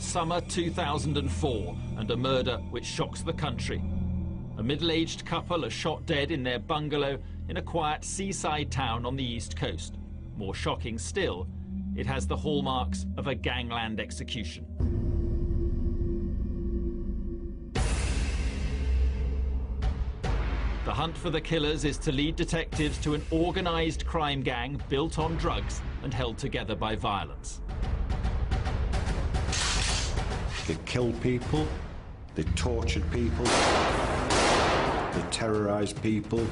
summer 2004 and a murder which shocks the country. A middle-aged couple are shot dead in their bungalow in a quiet seaside town on the east coast. More shocking still, it has the hallmarks of a gangland execution. The hunt for the killers is to lead detectives to an organised crime gang built on drugs and held together by violence. They killed people, they tortured people, they terrorised people.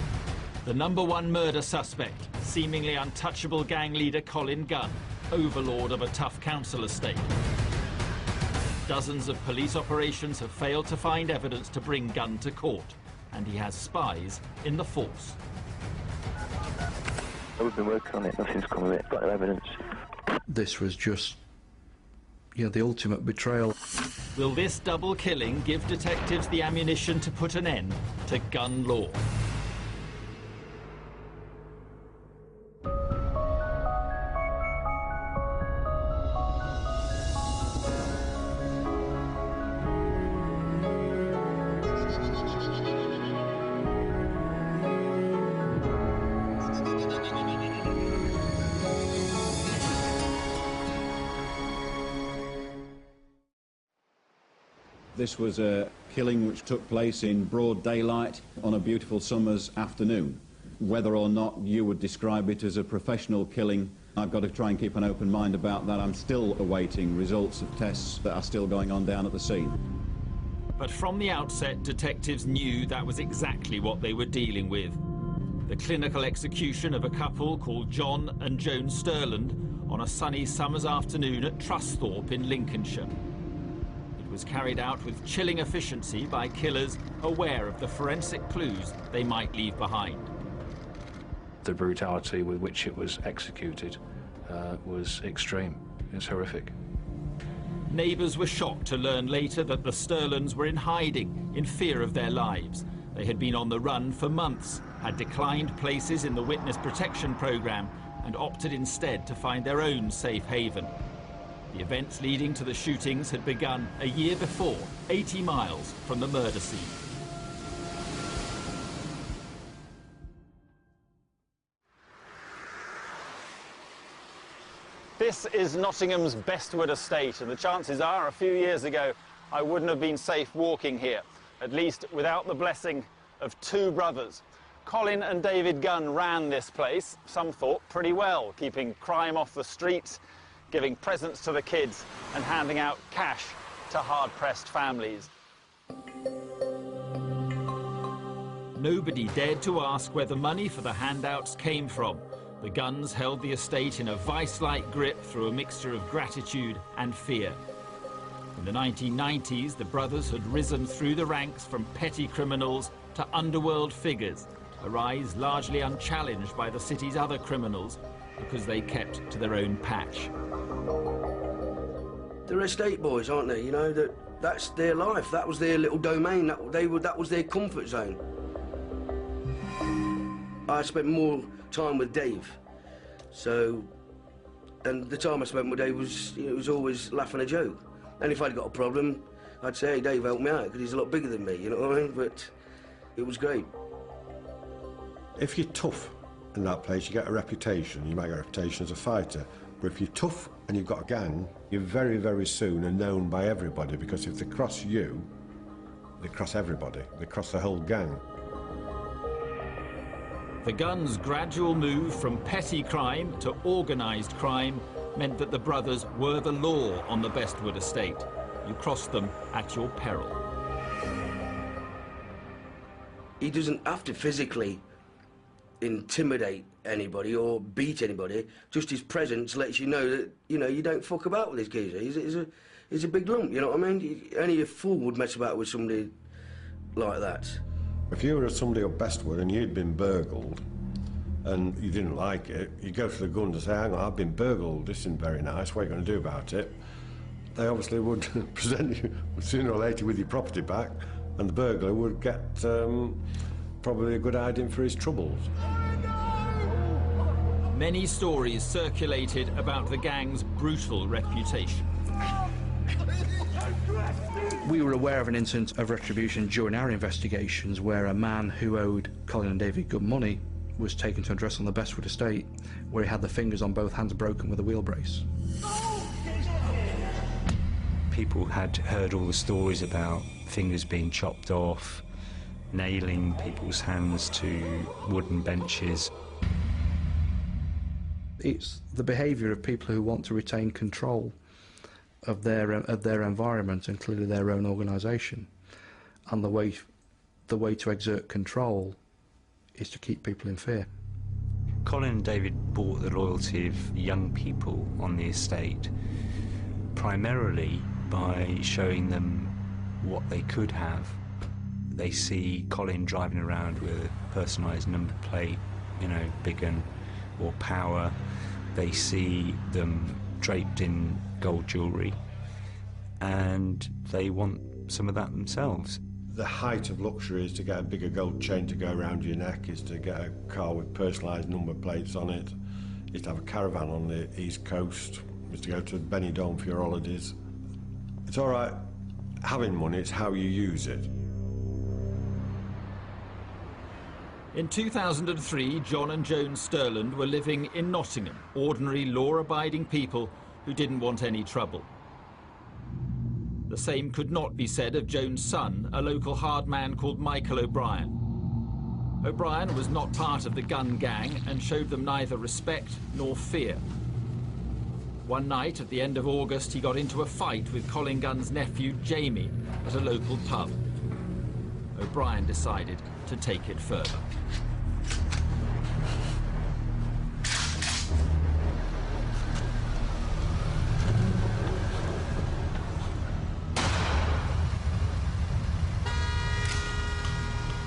The #1 murder suspect, seemingly untouchable gang leader Colin Gunn, overlord of a tough council estate. Dozens of police operations have failed to find evidence to bring Gunn to court, and he has spies in the force. We've been working on it, nothing's come of it, got no evidence. This was just, the ultimate betrayal. Will this double killing give detectives the ammunition to put an end to gun law? This was a killing which took place in broad daylight on a beautiful summer's afternoon. Whether or not you would describe it as a professional killing, I've got to try and keep an open mind about that. I'm still awaiting results of tests that are still going on down at the scene. But from the outset, detectives knew that was exactly what they were dealing with. The clinical execution of a couple called John and Joan Sterland on a sunny summer's afternoon at Trusthorpe in Lincolnshire. Was carried out with chilling efficiency by killers aware of the forensic clues they might leave behind. The brutality with which it was executed was extreme. It's horrific. Neighbours were shocked to learn later that the Sterlands were in hiding in fear of their lives. They had been on the run for months, had declined places in the witness protection programme and opted instead to find their own safe haven. The events leading to the shootings had begun a year before, 80 miles from the murder scene. This is Nottingham's Bestwood estate, and the chances are a few years ago I wouldn't have been safe walking here, at least without the blessing of two brothers. Colin and David Gunn ran this place, some thought pretty well, keeping crime off the streets, giving presents to the kids and handing out cash to hard-pressed families. Nobody dared to ask where the money for the handouts came from. The Gunns held the estate in a vice-like grip through a mixture of gratitude and fear. In the 1990s, the brothers had risen through the ranks from petty criminals to underworld figures, a rise largely unchallenged by the city's other criminals because they kept to their own patch. They're estate boys, aren't they? That's their life. That was their little domain. That was their comfort zone. I spent more time with Dave, and the time I spent with Dave was, it was always laughing a joke. And if I'd got a problem, I'd say, hey, Dave, help me out, because he's a lot bigger than me, you know what I mean? But it was great. If you're tough in that place, you get a reputation. You might get a reputation as a fighter. But if you're tough and you've got a gang, you very, very soon are known by everybody, because if they cross you, they cross everybody. They cross the whole gang. The Gunns' gradual move from petty crime to organised crime meant that the brothers were the law on the Bestwood estate. You crossed them at your peril. He doesn't have to physically intimidate anybody or beat anybody. Just his presence lets you know that, you don't fuck about with this geezer. He's a big lump, you know what I mean? Only a fool would mess about with somebody like that. If you were somebody at Bestwood and you'd been burgled and you didn't like it, you go to the Gunn and say, hang on, I've been burgled, this isn't very nice, what are you going to do about it? They obviously would present you sooner or later with your property back, and the burglar would get probably a good hiding for his troubles. Many stories circulated about the gang's brutal reputation. We were aware of an incident of retribution during our investigations where a man who owed Colin and David Gunn money was taken to address on the Bestwood estate, where he had the fingers on both hands broken with a wheel brace. People had heard all the stories about fingers being chopped off, nailing people's hands to wooden benches. It's the behaviour of people who want to retain control of their environment and clearly their own organisation, and the way to exert control is to keep people in fear. Colin and David bought the loyalty of young people on the estate primarily by showing them what they could have. They see Colin driving around with a personalised number plate, you know, big Gun or Power. They see them draped in gold jewellery, and they want some of that themselves. The height of luxury is to get a bigger gold chain to go around your neck, is to get a car with personalised number plates on it, is to have a caravan on the East Coast, is to go to Benidorm for your holidays. It's all right having money, it's how you use it. In 2003, John and Joan Sterland were living in Nottingham, ordinary law-abiding people who didn't want any trouble. The same could not be said of Joan's son, a local hard man called Michael O'Brien. O'Brien was not part of the Gunn gang and showed them neither respect nor fear. One night at the end of August, he got into a fight with Colin Gunn's nephew, Jamie, at a local pub. O'Brien decided to take it further.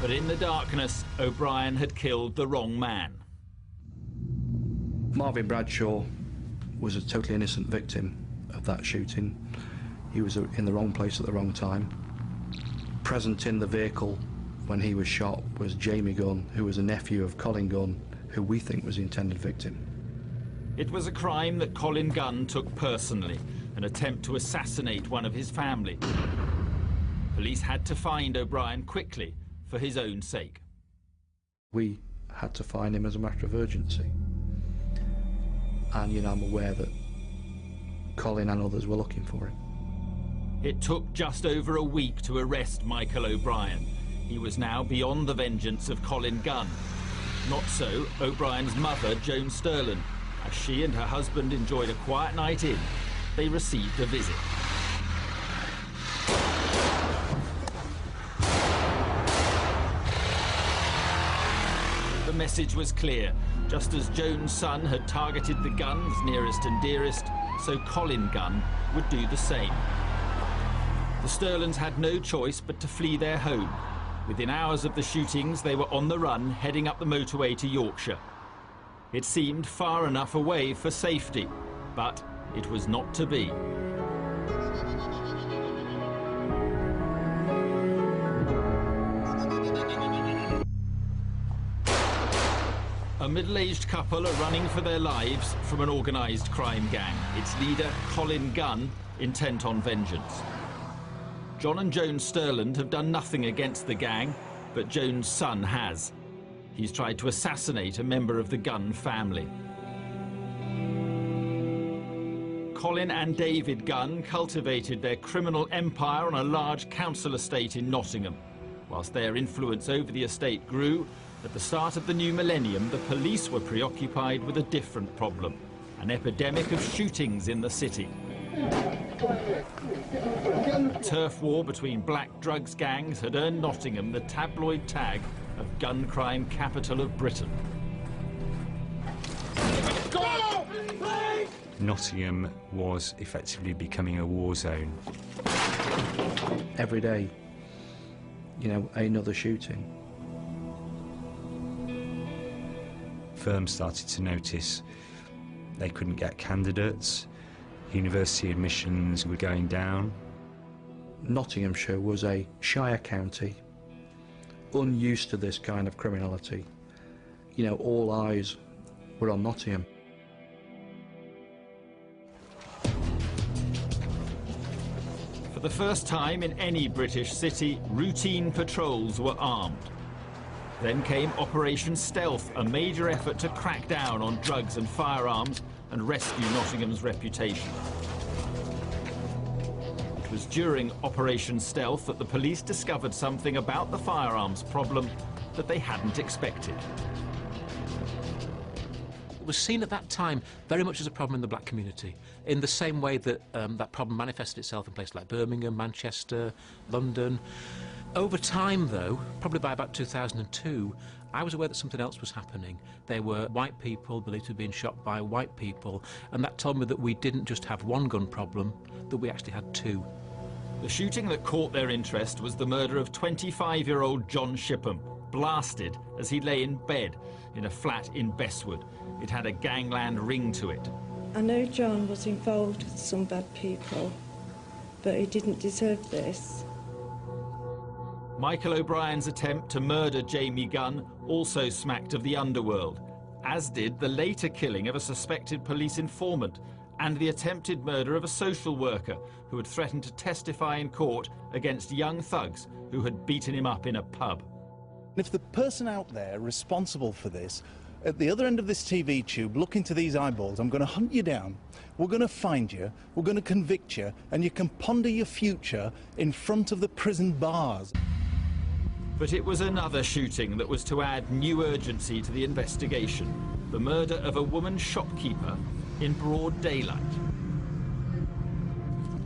But in the darkness, O'Brien had killed the wrong man. Marvin Bradshaw was a totally innocent victim of that shooting. He was in the wrong place at the wrong time. Present in the vehicle when he was shot was Jamie Gunn, who was a nephew of Colin Gunn, who we think was the intended victim. It was a crime that Colin Gunn took personally, an attempt to assassinate one of his family. Police had to find O'Brien quickly for his own sake. We had to find him as a matter of urgency. And, you know, I'm aware that Colin and others were looking for him. It took just over a week to arrest Michael O'Brien. He was now beyond the vengeance of Colin Gunn. Not so O'Brien's mother, Joan Sterland. As she and her husband enjoyed a quiet night in, they received a visit. The message was clear. Just as Joan's son had targeted the Gunn's nearest and dearest, so Colin Gunn would do the same. The Sterlands had no choice but to flee their home. Within hours of the shootings, they were on the run, heading up the motorway to Yorkshire. It seemed far enough away for safety, but it was not to be. A middle-aged couple are running for their lives from an organised crime gang. Its leader, Colin Gunn, intent on vengeance. John and Joan Sterland have done nothing against the gang, but Joan's son has. He's tried to assassinate a member of the Gunn family. Colin and David Gunn cultivated their criminal empire on a large council estate in Nottingham. Whilst their influence over the estate grew, at the start of the new millennium, the police were preoccupied with a different problem, an epidemic of shootings in the city. A turf war between black drugs gangs had earned Nottingham the tabloid tag of gun crime capital of Britain. Nottingham was effectively becoming a war zone. Every day, you know, another shooting. Firms started to notice they couldn't get candidates. University admissions were going down. Nottinghamshire was a shire county, unused to this kind of criminality. You know, all eyes were on Nottingham. For the first time in any British city, routine patrols were armed. Then came Operation Stealth, a major effort to crack down on drugs and firearms and rescue Nottingham's reputation. It was during Operation Stealth that the police discovered something about the firearms problem that they hadn't expected. It was seen at that time very much as a problem in the black community, in the same way that that problem manifested itself in places like Birmingham, Manchester, London. Over time, though, probably by about 2002, I was aware that something else was happening. There were white people believed to have been shot by white people, and that told me that we didn't just have one gun problem, that we actually had two. The shooting that caught their interest was the murder of 25-year-old John Shipham, blasted as he lay in bed in a flat in Bestwood. It had a gangland ring to it. I know John was involved with some bad people, but he didn't deserve this. Michael O'Brien's attempt to murder Jamie Gunn also smacked of the underworld, as did the later killing of a suspected police informant and the attempted murder of a social worker who had threatened to testify in court against young thugs who had beaten him up in a pub. If the person out there responsible for this, at the other end of this TV tube, look into these eyeballs, I'm going to hunt you down, we're going to find you, we're going to convict you, and you can ponder your future in front of the prison bars. But it was another shooting that was to add new urgency to the investigation. The murder of a woman shopkeeper in broad daylight.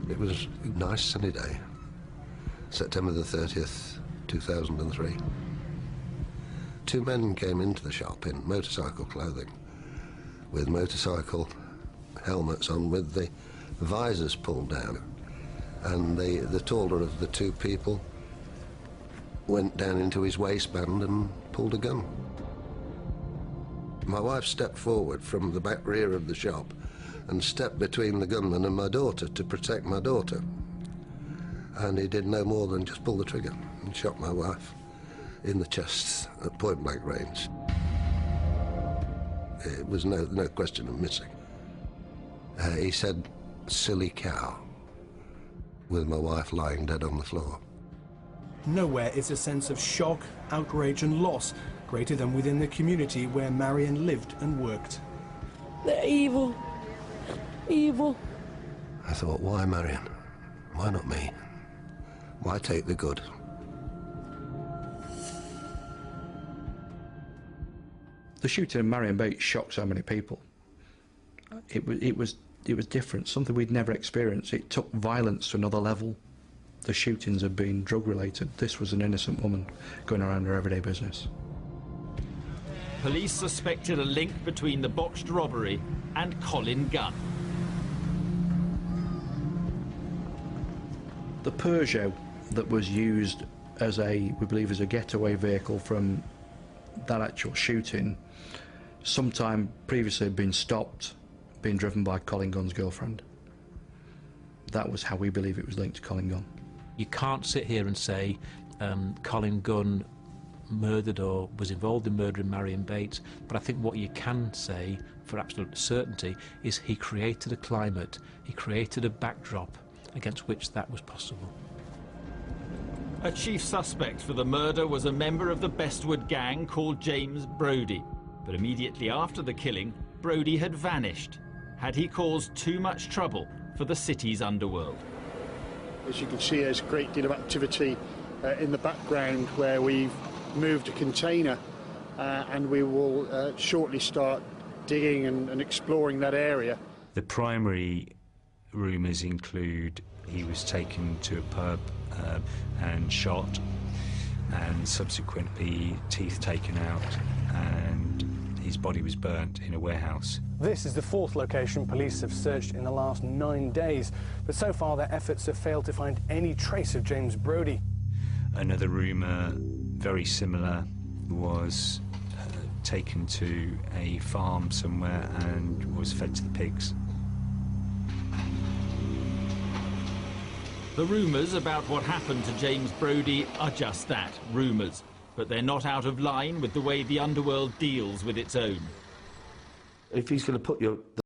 It was a nice sunny day, September the 30th, 2003. Two men came into the shop in motorcycle clothing, with motorcycle helmets on, with the visors pulled down. And the taller of the two people went down into his waistband and pulled a gun. My wife stepped forward from the back rear of the shop and stepped between the gunman and my daughter to protect my daughter. And he did no more than just pull the trigger and shot my wife in the chest at point-blank range. It was no question of missing. He said, "Silly cow," with my wife lying dead on the floor. Nowhere is a sense of shock, outrage and loss greater than within the community where Marion lived and worked. They're evil. Evil. I thought, why Marion? Why not me? Why take the good? The shooting of Marion Bates shocked so many people. It was different, something we'd never experienced. It took violence to another level. The shootings had been drug-related. This was an innocent woman going around her everyday business. Police suspected a link between the botched robbery and Colin Gunn. The Peugeot that was used as we believe, as a getaway vehicle from that actual shooting, sometime previously had been stopped, being driven by Colin Gunn's girlfriend. That was how we believe it was linked to Colin Gunn. You can't sit here and say Colin Gunn murdered or was involved in murdering Marion Bates, but I think what you can say for absolute certainty is he created a climate, he created a backdrop against which that was possible. A chief suspect for the murder was a member of the Bestwood gang called James Brodie. But immediately after the killing, Brodie had vanished. Had he caused too much trouble for the city's underworld? As you can see, there's a great deal of activity in the background where we've moved a container and we will shortly start digging and exploring that area. The primary rumours include he was taken to a pub and shot, and subsequently teeth taken out, and his body was burnt in a warehouse. This is the fourth location police have searched in the last 9 days, but so far their efforts have failed to find any trace of James Brodie. Another rumour, very similar, was taken to a farm somewhere and was fed to the pigs. The rumours about what happened to James Brodie are just that, rumours, but they're not out of line with the way the underworld deals with its own. If he's going to put the